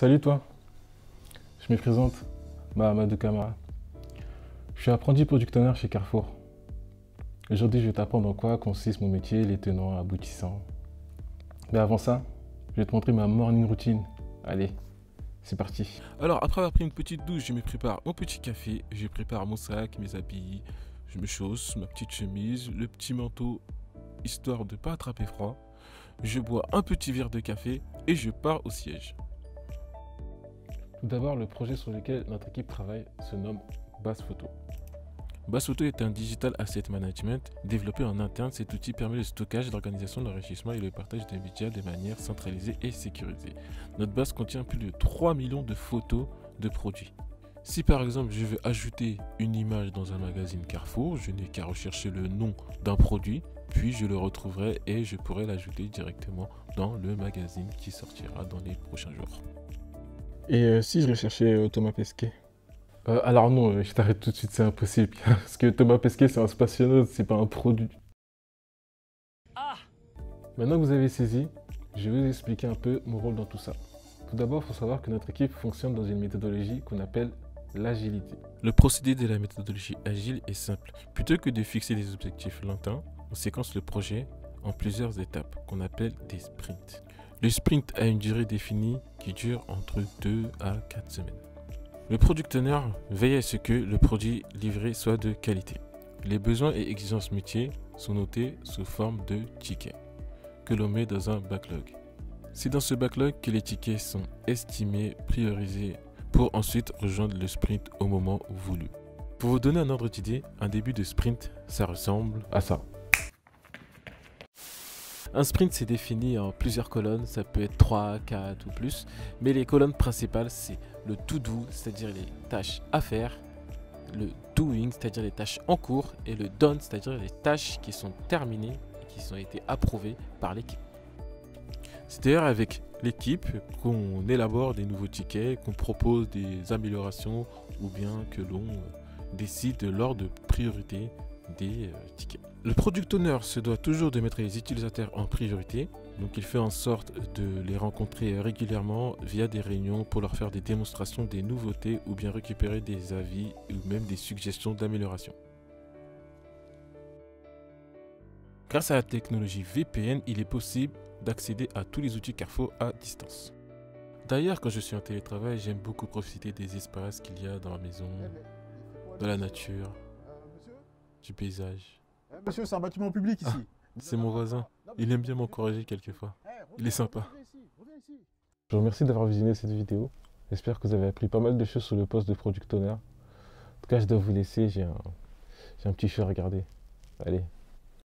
Salut toi, je me présente, Mahamadou Kamara. Je suis apprenti product owner chez Carrefour. Aujourd'hui, je vais t'apprendre en quoi consiste mon métier, les tenants, aboutissants. Mais avant ça, je vais te montrer ma morning routine. Allez, c'est parti. Alors, après avoir pris une petite douche, je me prépare mon petit café, je prépare mon sac, mes habits, je me chausse, ma petite chemise, le petit manteau, histoire de ne pas attraper froid. Je bois un petit verre de café et je pars au siège. Tout d'abord, le projet sur lequel notre équipe travaille se nomme Bass Photo. Bass Photo est un digital asset management développé en interne. Cet outil permet le stockage, l'organisation, l'enrichissement et le partage des médias de manière centralisée et sécurisée. Notre base contient plus de 3 millions de photos de produits. Si par exemple je veux ajouter une image dans un magazine Carrefour, je n'ai qu'à rechercher le nom d'un produit, puis je le retrouverai et je pourrai l'ajouter directement dans le magazine qui sortira dans les prochains jours. Et si je recherchais Thomas Pesquet? Alors non, je t'arrête tout de suite, c'est impossible. Parce que Thomas Pesquet, c'est un spationaute, c'est pas un produit. Maintenant que vous avez saisi, je vais vous expliquer un peu mon rôle dans tout ça. Tout d'abord, il faut savoir que notre équipe fonctionne dans une méthodologie qu'on appelle l'agilité. Le procédé de la méthodologie agile est simple. Plutôt que de fixer des objectifs lointains, on séquence le projet en plusieurs étapes qu'on appelle des sprints. Le sprint a une durée définie qui dure entre 2 à 4 semaines. Le product owner veille à ce que le produit livré soit de qualité. Les besoins et exigences métiers sont notés sous forme de tickets que l'on met dans un backlog. C'est dans ce backlog que les tickets sont estimés, priorisés pour ensuite rejoindre le sprint au moment voulu. Pour vous donner un ordre d'idée, un début de sprint, ça ressemble À ça. Un sprint, c'est défini en plusieurs colonnes, ça peut être 3, 4 ou plus, mais les colonnes principales, c'est le to-do, c'est-à-dire les tâches à faire, le doing, c'est-à-dire les tâches en cours, et le done, c'est-à-dire les tâches qui sont terminées et qui ont été approuvées par l'équipe. C'est d'ailleurs avec l'équipe qu'on élabore des nouveaux tickets, qu'on propose des améliorations ou bien que l'on décide de l'ordre de priorité des tickets. Le product owner se doit toujours de mettre les utilisateurs en priorité, donc il fait en sorte de les rencontrer régulièrement via des réunions pour leur faire des démonstrations des nouveautés ou bien récupérer des avis ou même des suggestions d'amélioration. Grâce à la technologie VPN, il est possible d'accéder à tous les outils Carrefour à distance. D'ailleurs, quand je suis en télétravail, j'aime beaucoup profiter des espaces qu'il y a dans la maison, de la nature, du paysage. Monsieur, c'est un bâtiment public ici. C'est mon voisin. Il aime bien m'encourager quelquefois. Il est sympa. Je vous remercie d'avoir visionné cette vidéo. J'espère que vous avez appris pas mal de choses sur le poste de product owner. En tout cas, je dois vous laisser, j'ai un petit show à regarder. Allez.